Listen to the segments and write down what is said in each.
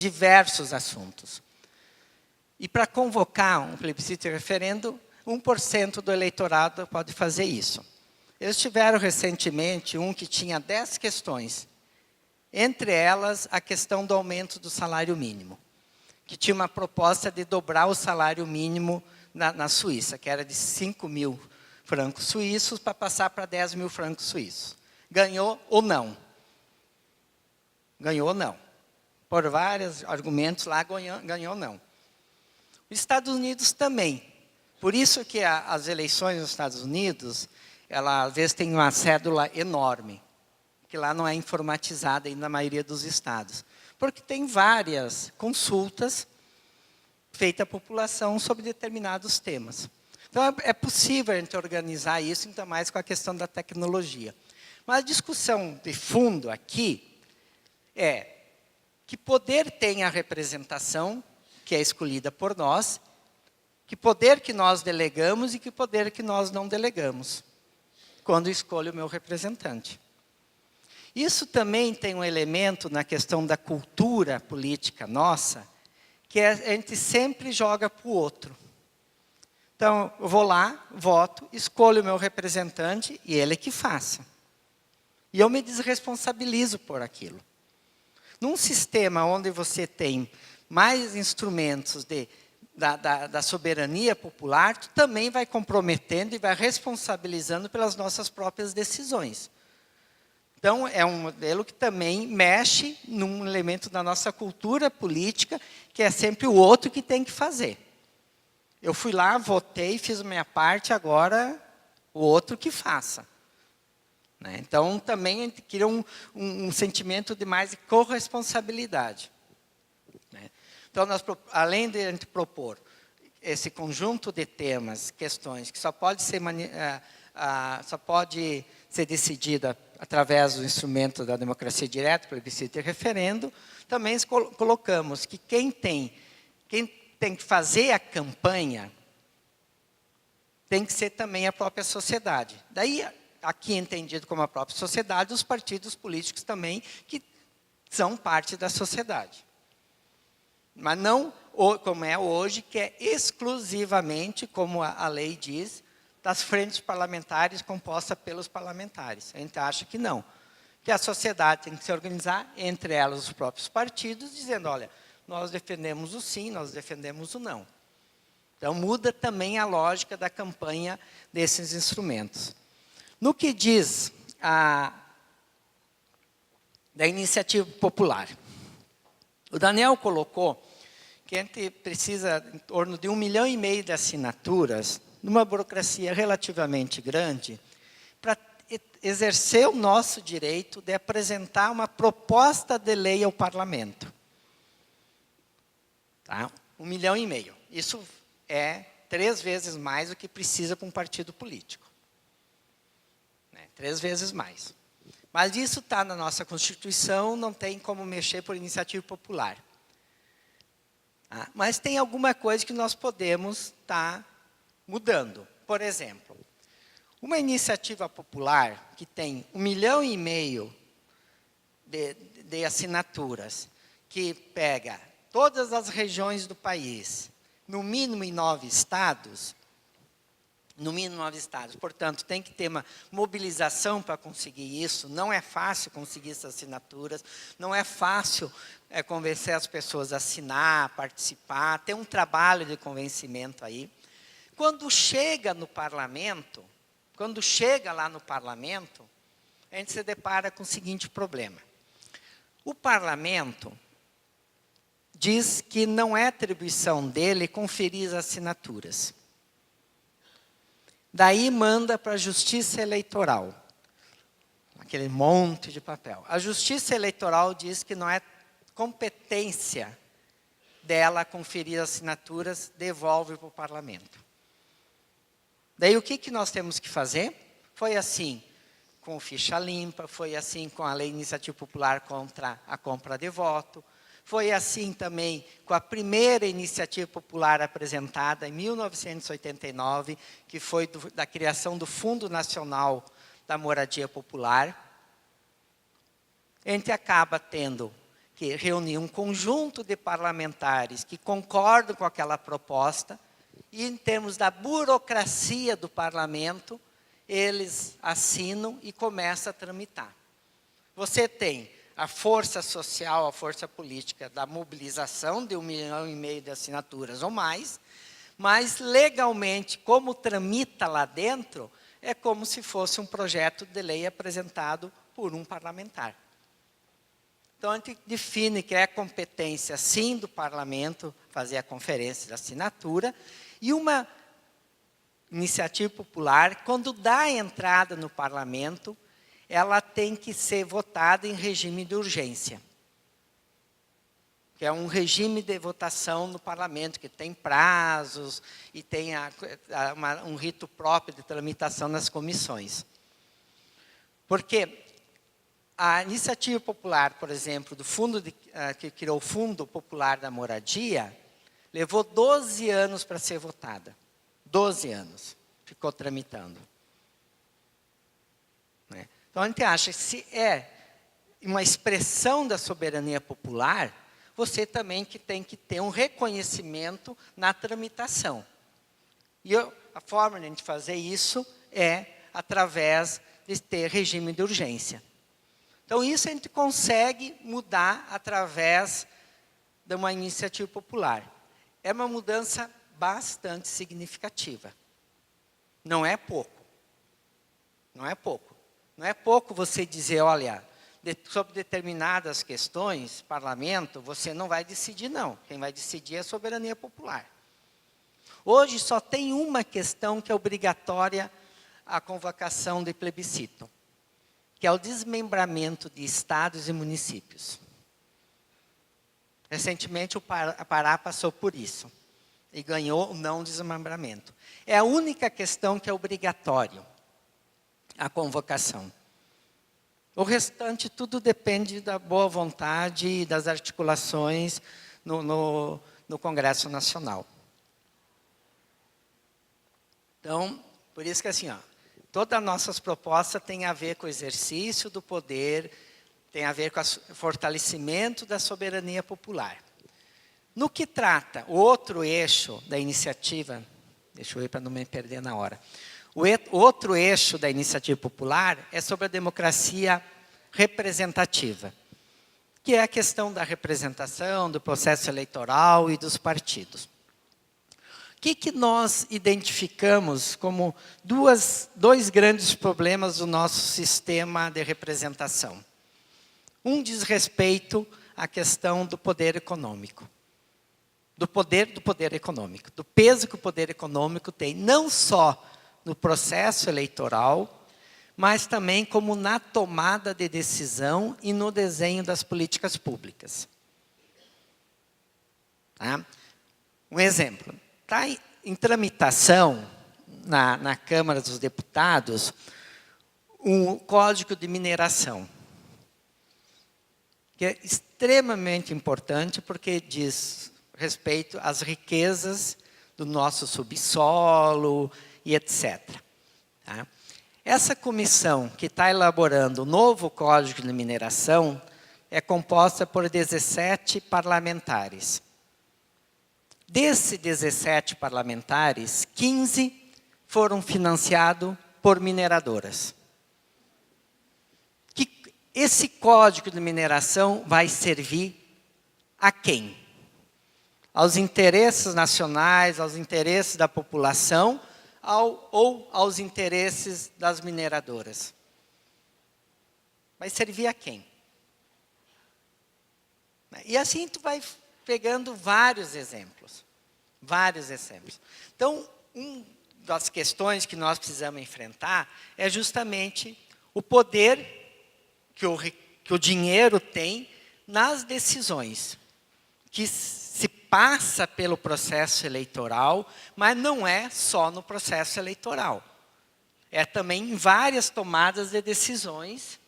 diversos assuntos. E para convocar um plebiscito e referendo, 1% do eleitorado pode fazer isso. Eles tiveram recentemente um que tinha 10 questões, entre elas a questão do aumento do salário mínimo, que tinha uma proposta de dobrar o salário mínimo na Suíça, que era de 5.000 francos suíços para passar para 10.000 francos suíços. Ganhou ou não? Ganhou ou não? Por vários argumentos lá, ganhou ou não. Os Estados Unidos também. Por isso que as eleições nos Estados Unidos, ela às vezes tem uma cédula enorme, que lá não é informatizada ainda na maioria dos estados. Porque tem várias consultas feitas à população sobre determinados temas. Então, é possível a gente organizar isso, ainda mais com a questão da tecnologia. Mas a discussão de fundo aqui é que poder tem a representação, que é escolhida por nós, que poder que nós delegamos e que poder que nós não delegamos, quando escolho o meu representante. Isso também tem um elemento na questão da cultura política nossa, que a gente sempre joga para o outro. Então, eu vou lá, voto, escolho o meu representante e ele que faça. E eu me desresponsabilizo por aquilo. Num sistema onde você tem mais instrumentos da soberania popular, tu também vai comprometendo e vai responsabilizando pelas nossas próprias decisões. Então, é um modelo que também mexe num elemento da nossa cultura política, que é sempre o outro que tem que fazer. Eu fui lá, votei, fiz a minha parte, agora o outro que faça. Né? Então, também a gente cria um sentimento de mais corresponsabilidade. Né? Então, além de a gente propor esse conjunto de temas, questões, que só pode ser decidida através do instrumento da democracia direta, plebiscito e referendo, também colocamos que quem tem que fazer a campanha tem que ser também a própria sociedade. Daí, aqui entendido como a própria sociedade, os partidos políticos também, que são parte da sociedade. Mas não como é hoje, que é exclusivamente, como a lei diz, das frentes parlamentares compostas pelos parlamentares. A gente acha que não. Que a sociedade tem que se organizar, entre elas os próprios partidos, dizendo, olha, nós defendemos o sim, nós defendemos o não. Então, muda também a lógica da campanha desses instrumentos. No que diz da iniciativa popular, o Daniel colocou que a gente precisa em torno de 1,5 milhão de assinaturas, numa burocracia relativamente grande, para exercer o nosso direito de apresentar uma proposta de lei ao parlamento. Tá? 1,5 milhão. Isso é 3 vezes mais do que precisa para um partido político. 3 vezes mais. Mas isso está na nossa Constituição, não tem como mexer por iniciativa popular. Mas tem alguma coisa que nós podemos estar mudando. Por exemplo, uma iniciativa popular que tem 1,5 milhão de assinaturas, que pega todas as regiões do país, no mínimo em 9 estados, portanto, tem que ter uma mobilização para conseguir isso, não é fácil conseguir essas assinaturas, não é fácil convencer as pessoas a assinar, a participar, tem um trabalho de convencimento aí. Quando chega no parlamento, a gente se depara com o seguinte problema. O parlamento diz que não é atribuição dele conferir as assinaturas. Daí manda para a Justiça Eleitoral, aquele monte de papel. A Justiça Eleitoral diz que não é competência dela conferir assinaturas, devolve para o parlamento. Daí o que nós temos que fazer? Foi assim com o ficha limpa, foi assim com a Lei de Iniciativa Popular contra a compra de voto, foi assim também com a primeira iniciativa popular apresentada em 1989, que foi da criação do Fundo Nacional da Moradia Popular. A gente acaba tendo que reunir um conjunto de parlamentares que concordam com aquela proposta e, em termos da burocracia do parlamento, eles assinam e começam a tramitar. Você tem a força social, a força política da mobilização de 1,5 milhão de assinaturas ou mais, mas legalmente, como tramita lá dentro, é como se fosse um projeto de lei apresentado por um parlamentar. Então, a gente define que é competência, sim, do parlamento fazer a conferência de assinatura, e uma iniciativa popular, quando dá entrada no parlamento, ela tem que ser votada em regime de urgência. Que é um regime de votação no parlamento, que tem prazos e tem um rito próprio de tramitação nas comissões. Porque a iniciativa popular, por exemplo, que criou o Fundo Popular da Moradia, levou 12 anos para ser votada. 12 anos ficou tramitando. Então, a gente acha que se é uma expressão da soberania popular, você também tem que ter um reconhecimento na tramitação. E a forma de a gente fazer isso é através de ter regime de urgência. Então, isso a gente consegue mudar através de uma iniciativa popular. É uma mudança bastante significativa. Não é pouco. Não é pouco. Não é pouco você dizer, olha, sobre determinadas questões, parlamento, você não vai decidir, não. Quem vai decidir é a soberania popular. Hoje só tem uma questão que é obrigatória a convocação de plebiscito, que é o desmembramento de estados e municípios. Recentemente, o Pará passou por isso e ganhou o não desmembramento. É a única questão que é obrigatório, a convocação. O restante, tudo depende da boa vontade e das articulações no Congresso Nacional. Então, por isso que assim, todas as nossas propostas têm a ver com o exercício do poder, tem a ver com o fortalecimento da soberania popular. No que trata, o outro eixo da iniciativa, deixa eu ir para não me perder na hora. O outro eixo da iniciativa popular é sobre a democracia representativa, que é a questão da representação, do processo eleitoral e dos partidos. O que nós identificamos como dois grandes problemas do nosso sistema de representação? Um diz respeito à questão do poder econômico. Do poder econômico. Do peso que o poder econômico tem, não só no processo eleitoral, mas também como na tomada de decisão e no desenho das políticas públicas. Tá? Um exemplo. Está em tramitação na Câmara dos Deputados um Código de Mineração, que é extremamente importante porque diz respeito às riquezas do nosso subsolo e etc. Tá? Essa comissão que está elaborando o novo Código de Mineração é composta por 17 parlamentares. Desses 17 parlamentares, 15 foram financiados por mineradoras. Esse Código de Mineração vai servir a quem? Aos interesses nacionais, aos interesses da população, ou aos interesses das mineradoras? Vai servir a quem? E assim tu vai pegando vários exemplos. Vários exemplos. Então, uma das questões que nós precisamos enfrentar é justamente o poder que o dinheiro tem nas decisões, que se passa pelo processo eleitoral, mas não é só no processo eleitoral. É também em várias tomadas de decisões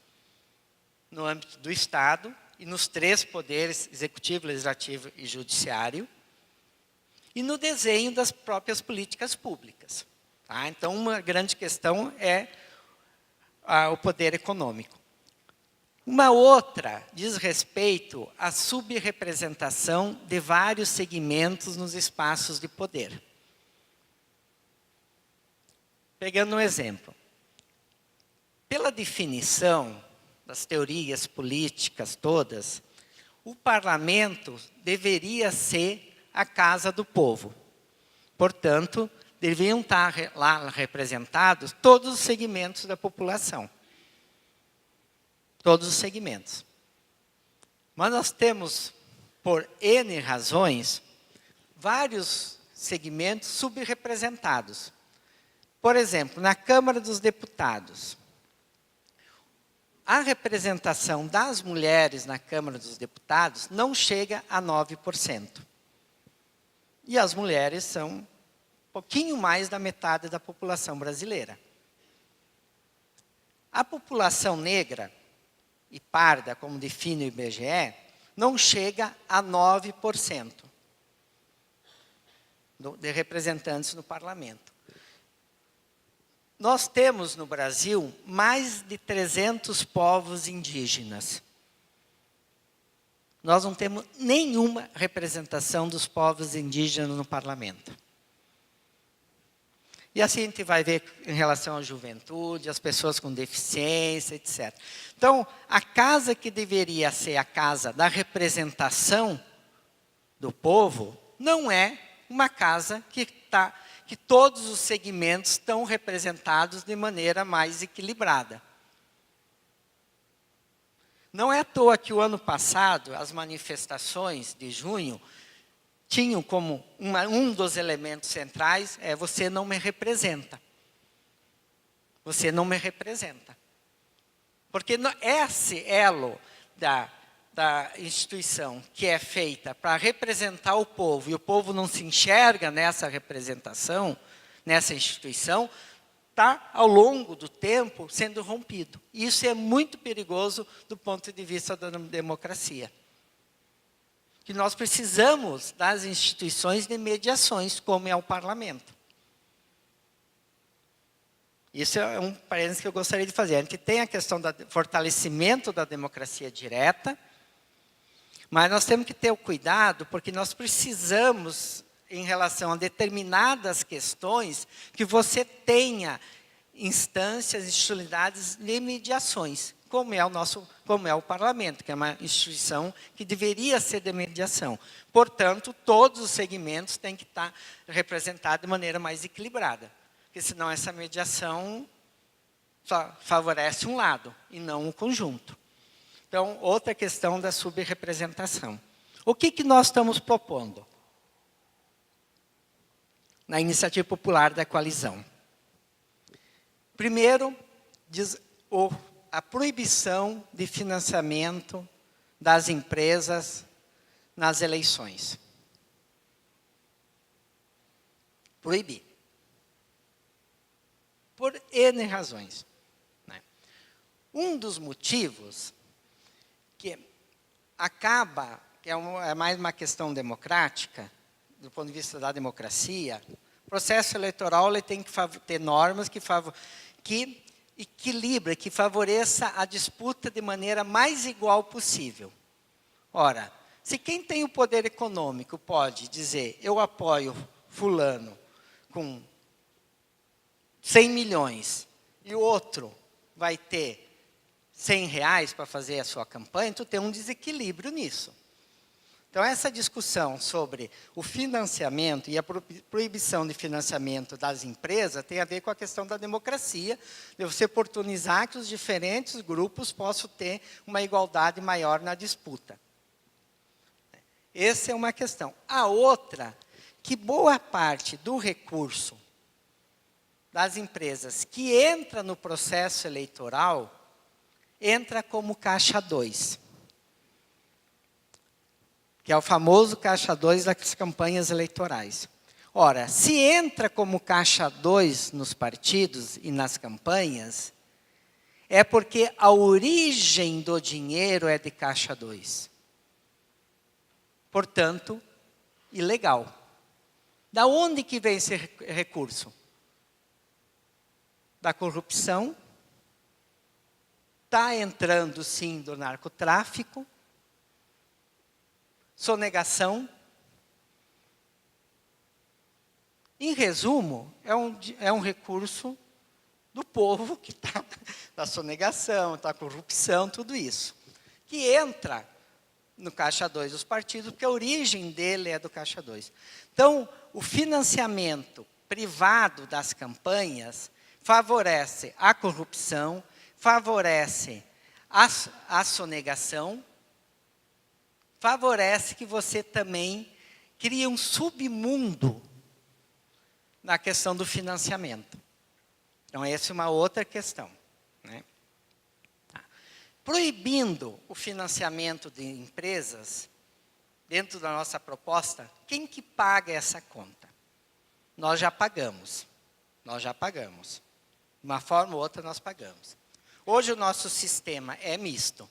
no âmbito do Estado e nos 3 poderes, executivo, legislativo e judiciário, e no desenho das próprias políticas públicas. Tá? Então, uma grande questão é o poder econômico. Uma outra diz respeito à subrepresentação de vários segmentos nos espaços de poder. Pegando um exemplo. Pela definição das teorias políticas todas, o parlamento deveria ser a casa do povo. Portanto, deveriam estar lá representados todos os segmentos da população. Todos os segmentos. Mas nós temos, por N razões, vários segmentos subrepresentados. Por exemplo, na Câmara dos Deputados, a representação das mulheres na Câmara dos Deputados não chega a 9%. E as mulheres são um pouquinho mais da metade da população brasileira. A população negra e parda, como define o IBGE, não chega a 9% de representantes no parlamento. Nós temos no Brasil mais de 300 povos indígenas. Nós não temos nenhuma representação dos povos indígenas no parlamento. E assim a gente vai ver em relação à juventude, as pessoas com deficiência, etc. Então, a casa que deveria ser a casa da representação do povo, não é uma casa que todos os segmentos estão representados de maneira mais equilibrada. Não é à toa que o ano passado, as manifestações de junho, tinham como um dos elementos centrais, você não me representa. Você não me representa. Porque esse elo da instituição que é feita para representar o povo, e o povo não se enxerga nessa representação, nessa instituição, está, ao longo do tempo, sendo rompido. E isso é muito perigoso do ponto de vista da democracia. Que nós precisamos das instituições de mediações, como é o parlamento. Isso é um parênteses que eu gostaria de fazer. A gente tem a questão do fortalecimento da democracia direta, mas nós temos que ter o cuidado, porque nós precisamos, em relação a determinadas questões, que você tenha instâncias, institucionalidades de mediações, como é o parlamento, que é uma instituição que deveria ser de mediação. Portanto, todos os segmentos têm que estar representados de maneira mais equilibrada, porque senão essa mediação só favorece um lado e não o conjunto. Então, outra questão da subrepresentação. O que nós estamos propondo na iniciativa popular da coalizão? Primeiro, diz a proibição de financiamento das empresas nas eleições. Proibir. Por N razões. Um dos motivos que acaba, que é mais uma questão democrática, do ponto de vista da democracia, o processo eleitoral ele tem que ter normas que equilibre, que favoreça a disputa de maneira mais igual possível. Ora, se quem tem o poder econômico pode dizer, eu apoio fulano com 100 milhões, e o outro vai ter R$100 para fazer a sua campanha, então tem um desequilíbrio nisso. Então, essa discussão sobre o financiamento e a proibição de financiamento das empresas tem a ver com a questão da democracia, de você oportunizar que os diferentes grupos possam ter uma igualdade maior na disputa. Essa é uma questão. A outra, que boa parte do recurso das empresas que entra no processo eleitoral, entra como caixa 2. Que é o famoso caixa 2 das campanhas eleitorais. Ora, se entra como caixa 2 nos partidos e nas campanhas, é porque a origem do dinheiro é de caixa 2. Portanto, ilegal. Da onde que vem esse recurso? Da corrupção Está entrando, sim, do narcotráfico, sonegação. Em resumo, é um recurso do povo que está da sonegação, da corrupção, tudo isso. Que entra no Caixa 2 dos partidos, porque a origem dele é do Caixa 2. Então, o financiamento privado das campanhas favorece a corrupção, favorece a sonegação, favorece que você também crie um submundo na questão do financiamento. Então, essa é uma outra questão, né? Proibindo o financiamento de empresas, dentro da nossa proposta, quem que paga essa conta? Nós já pagamos. Nós já pagamos. De uma forma ou outra, nós pagamos. Hoje, o nosso sistema é misto.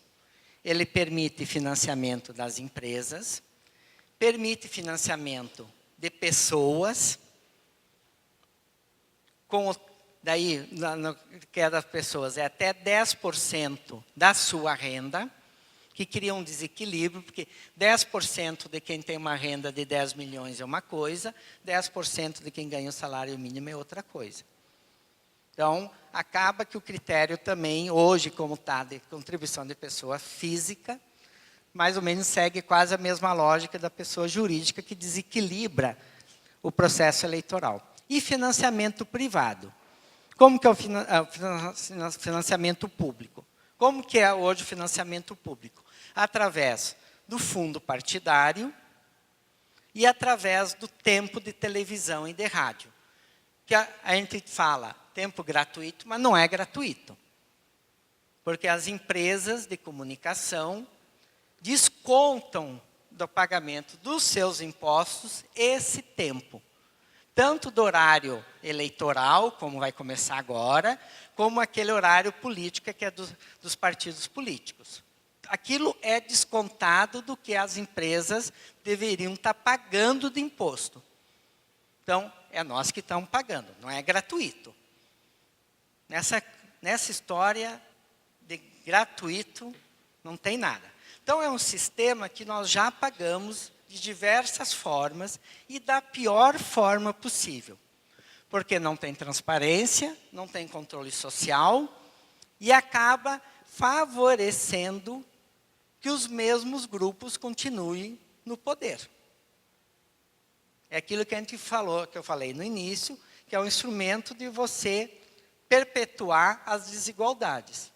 Ele permite financiamento das empresas, permite financiamento de pessoas, daí, no que é das pessoas, é até 10% da sua renda, que cria um desequilíbrio, porque 10% de quem tem uma renda de 10 milhões é uma coisa, 10% de quem ganha o salário mínimo é outra coisa. Então, acaba que o critério também, hoje, como está, de contribuição de pessoa física, mais ou menos segue quase a mesma lógica da pessoa jurídica, que desequilibra o processo eleitoral. E financiamento privado. Como que é o financiamento público? Como que é hoje o financiamento público? Através do fundo partidário e através do tempo de televisão e de rádio. Que a gente fala tempo gratuito, mas não é gratuito. Porque as empresas de comunicação descontam do pagamento dos seus impostos esse tempo. Tanto do horário eleitoral, como vai começar agora, como aquele horário político que é dos partidos políticos. Aquilo é descontado do que as empresas deveriam estar pagando de imposto. Então, é nós que estamos pagando, não é gratuito. Nessa história de gratuito, não tem nada. Então, é um sistema que nós já pagamos de diversas formas e da pior forma possível. Porque não tem transparência, não tem controle social e acaba favorecendo que os mesmos grupos continuem no poder. É aquilo que a gente falou, que eu falei no início, que é um instrumento de você perpetuar as desigualdades.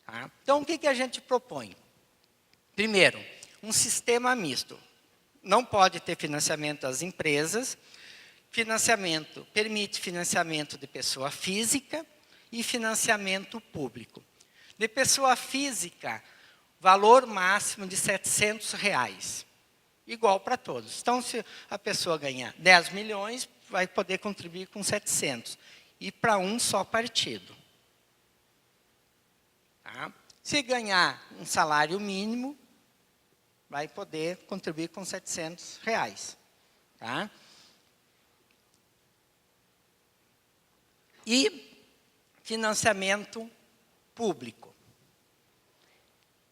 Tá? Então, o que a gente propõe? Primeiro, um sistema misto. Não pode ter financiamento às empresas. Permite financiamento de pessoa física e financiamento público. De pessoa física, valor máximo de R$700. Igual para todos. Então, se a pessoa ganhar 10 milhões, vai poder contribuir com 700. E para um só partido. Tá? Se ganhar um salário mínimo, vai poder contribuir com R$700. Tá? E financiamento público.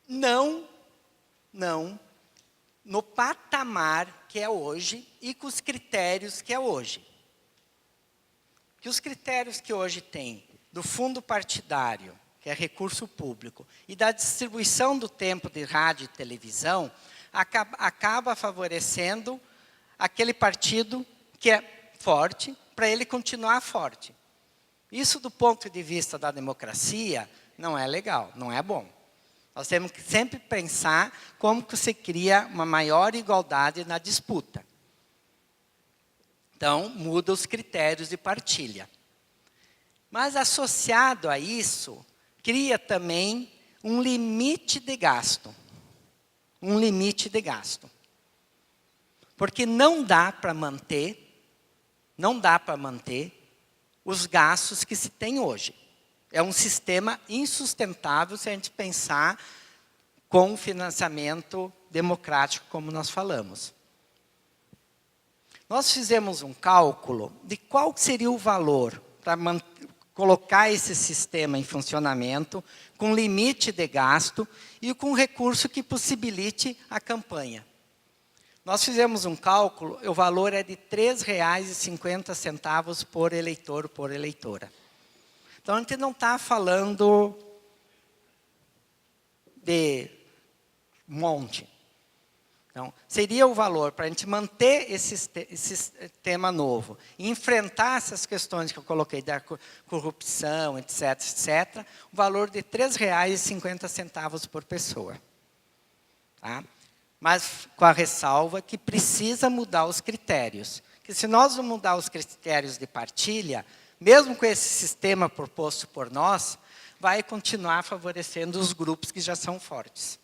Não no patamar que é hoje e com os critérios que é hoje. Que os critérios que hoje tem do fundo partidário, que é recurso público, e da distribuição do tempo de rádio e televisão, acaba favorecendo aquele partido que é forte, para ele continuar forte. Isso, do ponto de vista da democracia, não é legal, não é bom. Nós temos que sempre pensar como que se cria uma maior igualdade na disputa. Então, muda os critérios de partilha. Mas, associado a isso, cria também um limite de gasto. Um limite de gasto. Porque não dá para manter os gastos que se tem hoje. É um sistema insustentável se a gente pensar com financiamento democrático, como nós falamos. Nós fizemos um cálculo de qual seria o valor para colocar esse sistema em funcionamento, com limite de gasto e com recurso que possibilite a campanha. Nós fizemos um cálculo, o valor é de R$ 3,50 por eleitor, por eleitora. Então, a gente não está falando de monte. Então, seria o valor para a gente manter esse sistema novo, e enfrentar essas questões que eu coloquei, da corrupção, etc., etc., o valor de R$ 3,50 por pessoa. Tá? Mas com a ressalva que precisa mudar os critérios. Que se nós não mudar os critérios de partilha, mesmo com esse sistema proposto por nós, vai continuar favorecendo os grupos que já são fortes.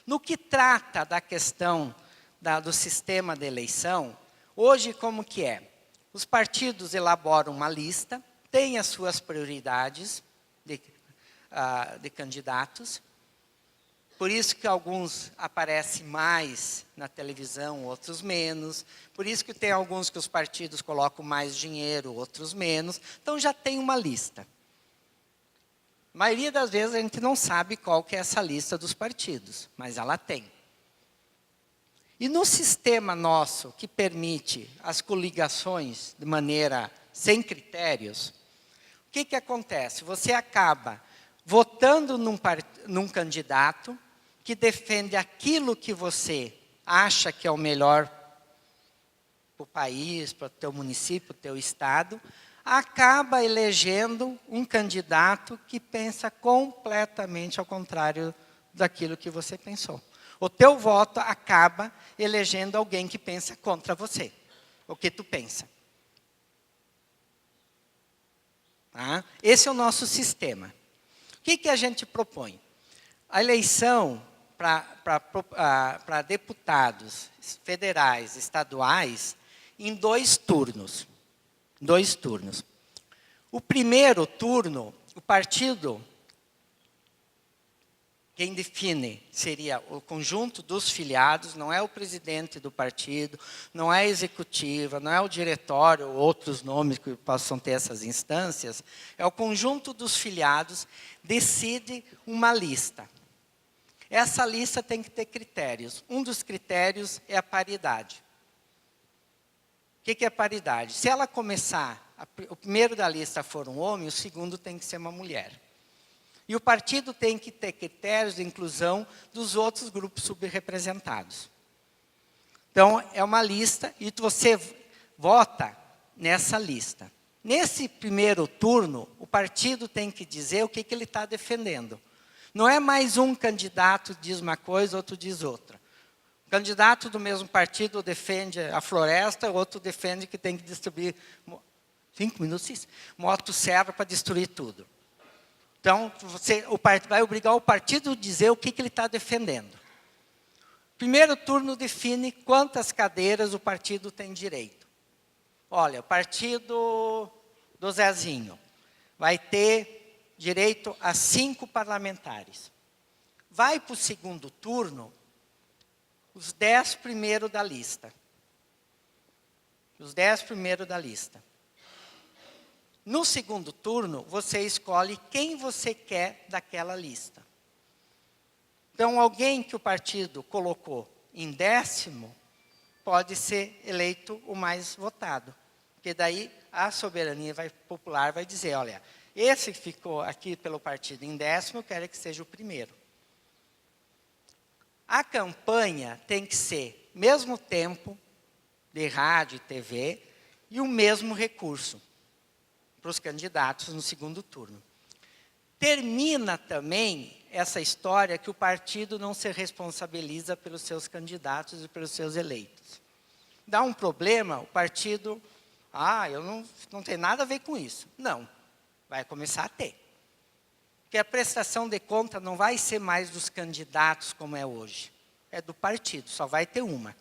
No que trata da questão do sistema de eleição, hoje como que é? Os partidos elaboram uma lista, têm as suas prioridades de candidatos, por isso que alguns aparecem mais na televisão, outros menos, por isso que tem alguns que os partidos colocam mais dinheiro, outros menos, então já tem uma lista. A maioria das vezes a gente não sabe qual que é essa lista dos partidos, mas ela tem. E no sistema nosso, que permite as coligações de maneira sem critérios, o que acontece? Você acaba votando num candidato que defende aquilo que você acha que é o melhor para o país, para o teu município, para o teu estado, acaba elegendo um candidato que pensa completamente ao contrário daquilo que você pensou. O teu voto acaba elegendo alguém que pensa contra você, o que tu pensa. Tá? Esse é o nosso sistema. O que a gente propõe? A eleição para deputados federais, estaduais, em 2 turnos. 2 turnos. O primeiro turno, o partido, quem define seria o conjunto dos filiados, não é o presidente do partido, não é a executiva, não é o diretório, ou outros nomes que possam ter essas instâncias, é o conjunto dos filiados, decide uma lista. Essa lista tem que ter critérios. Um dos critérios é a paridade. O que é paridade? Se ela começar, o primeiro da lista for um homem, o segundo tem que ser uma mulher. E o partido tem que ter critérios de inclusão dos outros grupos subrepresentados. Então, é uma lista e você vota nessa lista. Nesse primeiro turno, o partido tem que dizer o que ele está defendendo. Não é mais um candidato diz uma coisa, outro diz outra. O candidato do mesmo partido defende a floresta, outro defende que tem que distribuir 5 minutos, isso, motosserra para destruir tudo. Então, vai obrigar o partido a dizer o que ele está defendendo. Primeiro turno define quantas cadeiras o partido tem direito. Olha, o partido do Zezinho vai ter direito a 5 parlamentares. Vai para o segundo turno os 10 primeiros da lista. Os 10 primeiros da lista. No segundo turno, você escolhe quem você quer daquela lista. Então, alguém que o partido colocou em 10º pode ser eleito o mais votado. Porque daí a soberania popular vai dizer, olha, esse que ficou aqui pelo partido em 10º, eu quero que seja o primeiro. A campanha tem que ser mesmo tempo de rádio e TV e o mesmo recurso para os candidatos no segundo turno. Termina também essa história que o partido não se responsabiliza pelos seus candidatos e pelos seus eleitos. Dá um problema, o partido, eu não tenho nada a ver com isso. Não, vai começar a ter. Porque a prestação de conta não vai ser mais dos candidatos como é hoje. É do partido, só vai ter uma.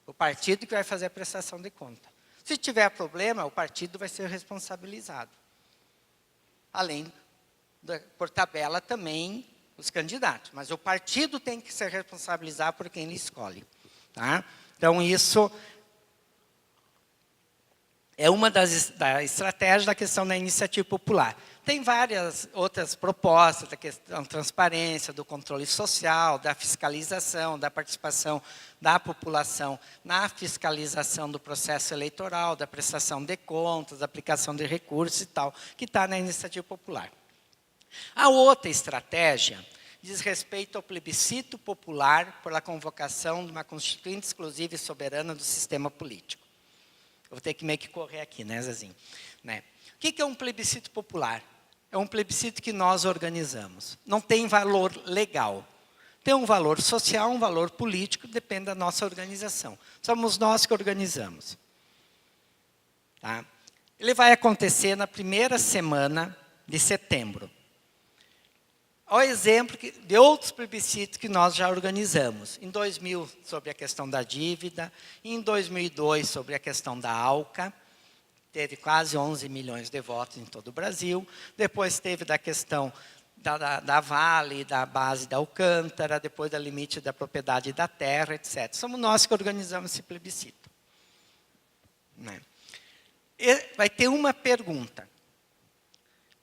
O partido que vai fazer a prestação de conta. Se tiver problema, o partido vai ser responsabilizado. Além, por tabela, também os candidatos. Mas o partido tem que se responsabilizar por quem ele escolhe. Tá? Então, isso É uma da estratégia da questão da iniciativa popular. Tem várias outras propostas, da questão da transparência, do controle social, da fiscalização, da participação da população na fiscalização do processo eleitoral, da prestação de contas, da aplicação de recursos e tal, que está na iniciativa popular. A outra estratégia diz respeito ao plebiscito popular pela convocação de uma constituinte exclusiva e soberana do sistema político. Eu vou ter que meio que correr aqui, né, Zezinho? Né? O que é um plebiscito popular? É um plebiscito que nós organizamos. Não tem valor legal. Tem um valor social, um valor político, depende da nossa organização. Somos nós que organizamos. Tá? Ele vai acontecer na primeira semana de setembro. Ao exemplo de outros plebiscitos que nós já organizamos. Em 2000, sobre a questão da dívida. Em 2002, sobre a questão da ALCA. Teve quase 11 milhões de votos em todo o Brasil. Depois teve da questão da Vale, da base da Alcântara, depois da limite da propriedade da terra, etc. Somos nós que organizamos esse plebiscito. Né? E vai ter uma pergunta.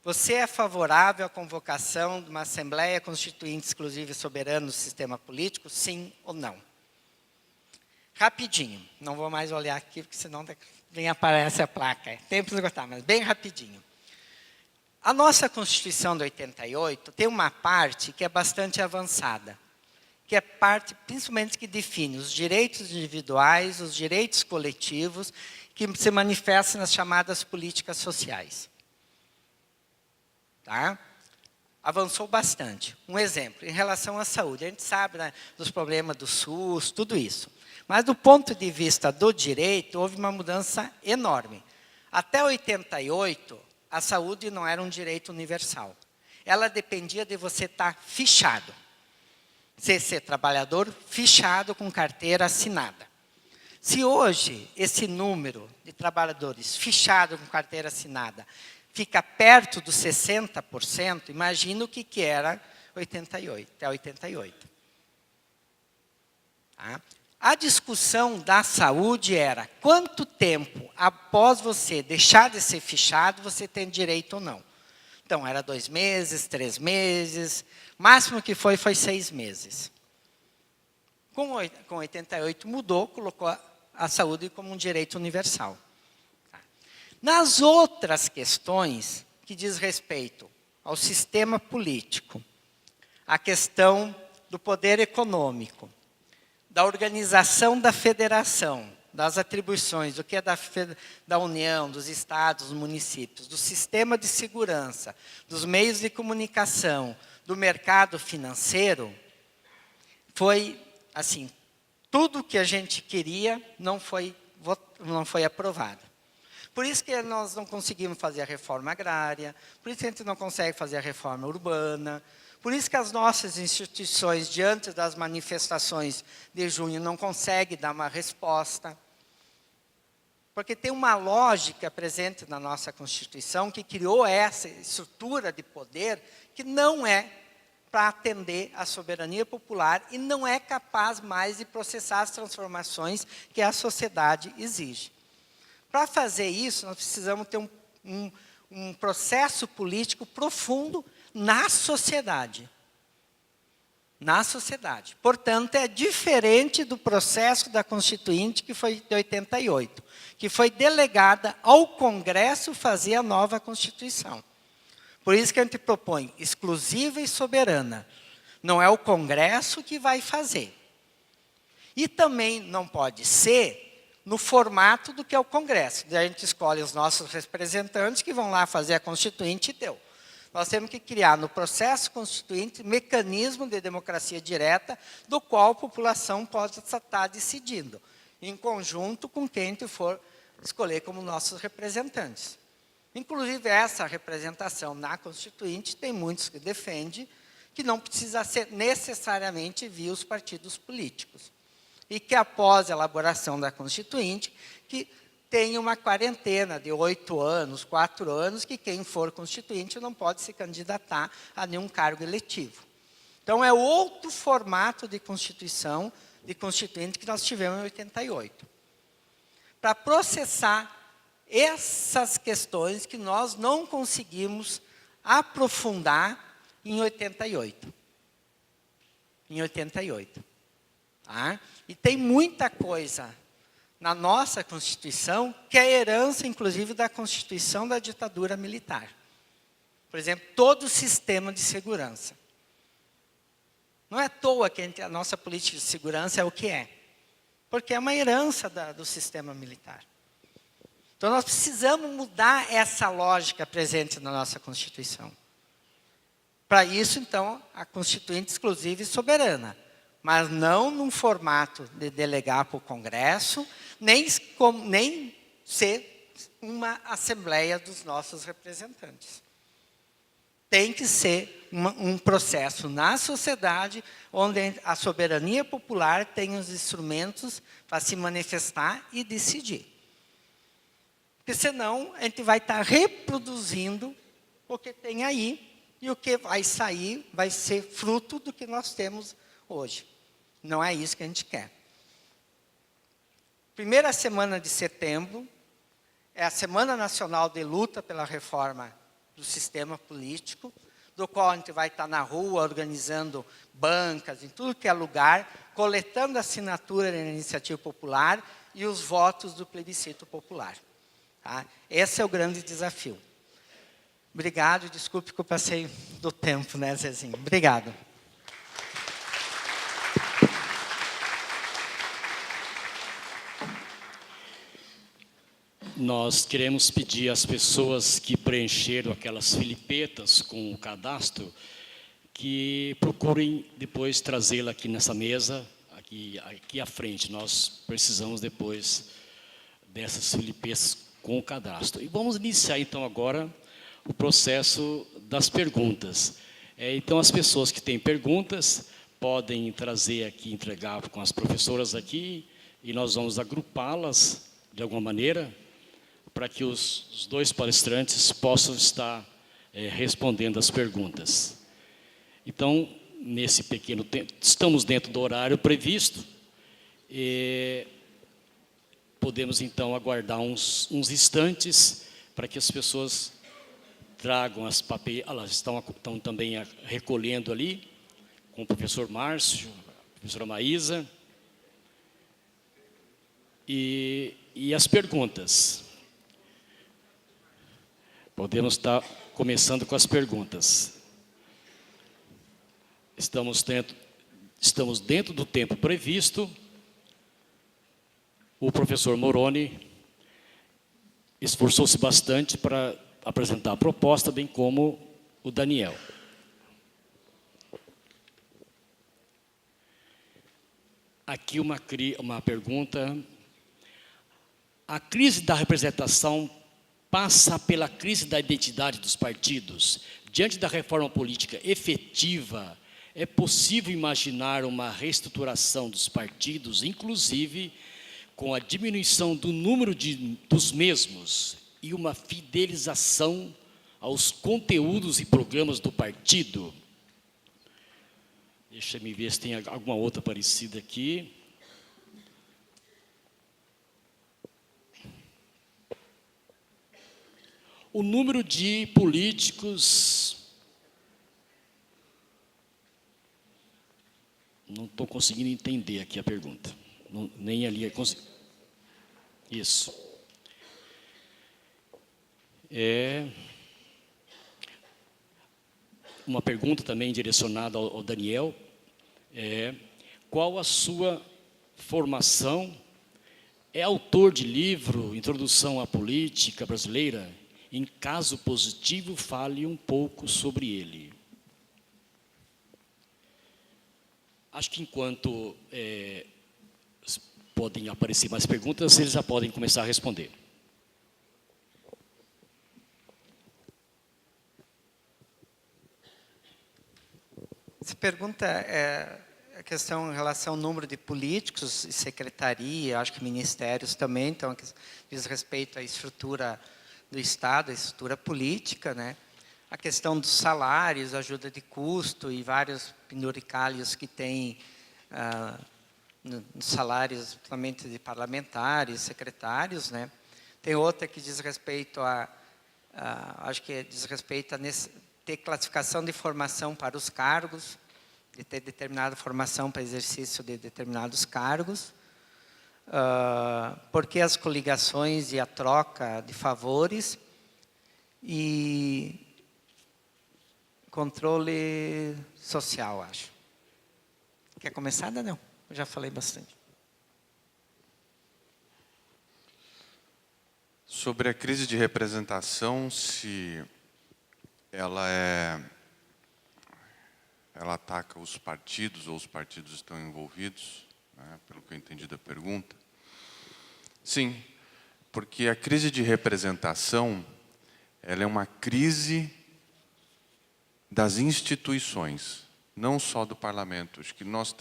Você é favorável à convocação de uma Assembleia Constituinte Exclusiva e Soberana no sistema político? Sim ou não? Rapidinho. Não vou mais olhar aqui, porque senão nem aparece a placa. É tempo de esgotar, mas bem rapidinho. A nossa Constituição de 88 tem uma parte que é bastante avançada, que é parte, principalmente, que define os direitos individuais, os direitos coletivos, que se manifestam nas chamadas políticas sociais. Tá? Avançou bastante. Um exemplo, em relação à saúde. A gente sabe, né, dos problemas do SUS, tudo isso. Mas, do ponto de vista do direito, houve uma mudança enorme. Até 88, a saúde não era um direito universal. Ela dependia de você estar fichado. Você ser trabalhador fichado com carteira assinada. Se hoje esse número de trabalhadores fichado com carteira assinada fica perto dos 60%, imagina o que era 88, até 88. Tá? A discussão da saúde era quanto tempo após você deixar de ser fichado, você tem direito ou não. Então, era 2 meses, 3 meses, máximo que foi 6 meses. Com 88 mudou, colocou a saúde como um direito universal. Nas outras questões que diz respeito ao sistema político, a questão do poder econômico, da organização da federação, das atribuições, do que é da União, dos estados, dos municípios, do sistema de segurança, dos meios de comunicação, do mercado financeiro, foi, assim, tudo que a gente queria não foi aprovado. Por isso que nós não conseguimos fazer a reforma agrária, por isso que a gente não consegue fazer a reforma urbana, por isso que as nossas instituições, diante das manifestações de junho, não conseguem dar uma resposta. Porque tem uma lógica presente na nossa Constituição que criou essa estrutura de poder que não é para atender à soberania popular e não é capaz mais de processar as transformações que a sociedade exige. Para fazer isso, nós precisamos ter um processo político profundo na sociedade. Na sociedade. Portanto, é diferente do processo da Constituinte, que foi de 88, que foi delegada ao Congresso fazer a nova Constituição. Por isso que a gente propõe exclusiva e soberana. Não é o Congresso que vai fazer. E também não pode ser no formato do que é o Congresso. A gente escolhe os nossos representantes que vão lá fazer a Constituinte e deu. Nós temos que criar no processo constituinte mecanismo de democracia direta do qual a população pode estar decidindo, em conjunto com quem for escolher como nossos representantes. Inclusive, essa representação na Constituinte, tem muitos que defendem que não precisa ser necessariamente via os partidos políticos. E que após a elaboração da Constituinte, que tenha uma quarentena de 8 anos, 4 anos, que quem for constituinte não pode se candidatar a nenhum cargo eletivo. Então, é outro formato de Constituição, de constituinte que nós tivemos em 88. Para processar essas questões que nós não conseguimos aprofundar em 88. Em 88. Tá? E tem muita coisa na nossa Constituição que é herança, inclusive, da Constituição da ditadura militar. Por exemplo, todo o sistema de segurança. Não é à toa que a nossa política de segurança é o que é. Porque é uma herança do sistema militar. Então, nós precisamos mudar essa lógica presente na nossa Constituição. Para isso, então, a Constituinte exclusiva e soberana. Mas não num formato de delegar para o Congresso, nem ser uma assembleia dos nossos representantes. Tem que ser um processo na sociedade, onde a soberania popular tem os instrumentos para se manifestar e decidir. Porque senão a gente vai estar reproduzindo o que tem aí, e o que vai sair vai ser fruto do que nós temos hoje. Não é isso que a gente quer. Primeira semana de setembro é a Semana Nacional de Luta pela Reforma do Sistema Político, do qual a gente vai estar na rua organizando bancas, em tudo que é lugar, coletando a assinatura da iniciativa popular e os votos do plebiscito popular. Tá? Esse é o grande desafio. Obrigado, desculpe que eu passei do tempo, né, Zezinho? Obrigado. Nós queremos pedir às pessoas que preencheram aquelas filipetas com o cadastro, que procurem depois trazê-la aqui nessa mesa, aqui à frente. Nós precisamos depois dessas filipetas com o cadastro. E vamos iniciar então agora o processo das perguntas. Então as pessoas que têm perguntas podem trazer aqui, entregar com as professoras aqui, e nós vamos agrupá-las de alguma maneira, para que os dois palestrantes possam estar respondendo as perguntas. Então, nesse pequeno tempo, estamos dentro do horário previsto, e podemos então aguardar uns instantes para que as pessoas tragam as papéis. Elas estão também recolhendo ali, com o professor Márcio, a professora Maísa, e as perguntas. Podemos estar começando com as perguntas. Estamos dentro do tempo previsto. O professor Moroni esforçou-se bastante para apresentar a proposta, bem como o Daniel. Aqui uma pergunta. A crise da representação passa pela crise da identidade dos partidos. Diante da reforma política efetiva, é possível imaginar uma reestruturação dos partidos, inclusive com a diminuição do número dos mesmos e uma fidelização aos conteúdos e programas do partido? Deixa-me ver se tem alguma outra parecida aqui. O número de políticos... Não estou conseguindo entender aqui a pergunta. Nem ali é isso. Uma pergunta também direcionada ao Daniel. Qual a sua formação? É autor de livro, Introdução à Política Brasileira? Em caso positivo, fale um pouco sobre ele. Acho que enquanto podem aparecer mais perguntas, eles já podem começar a responder. Essa pergunta é a questão em relação ao número de políticos e secretaria, acho que ministérios também, então diz respeito à estrutura do Estado, a estrutura política, né? A questão dos salários, ajuda de custo e vários penduricalhos que tem nos salários, principalmente de parlamentares, secretários, né? Tem outra que diz respeito acho que diz respeito a ter classificação de formação para os cargos, de ter determinada formação para exercício de determinados cargos, porque as coligações e a troca de favores e controle social, acho. Quer começar, Daniel? Eu já falei bastante. Sobre a crise de representação, se ela ataca os partidos ou os partidos estão envolvidos, né, pelo que eu entendi da pergunta. Sim, porque a crise de representação, ela é uma crise das instituições, não só do parlamento. Acho que nós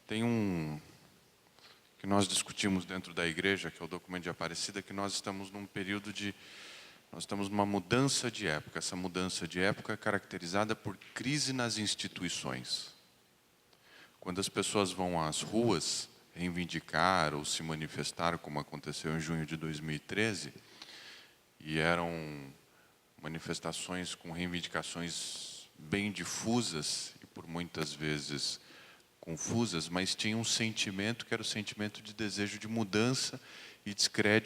tem que nós discutimos dentro da igreja, que é o documento de Aparecida, que nós estamos num período nós estamos numa mudança de época. Essa mudança de época é caracterizada por crise nas instituições. Quando as pessoas vão às ruas reivindicar ou se manifestar, como aconteceu em junho de 2013, e eram manifestações com reivindicações bem difusas e por muitas vezes confusas, mas tinha um sentimento que era o sentimento de desejo de mudança e descrédito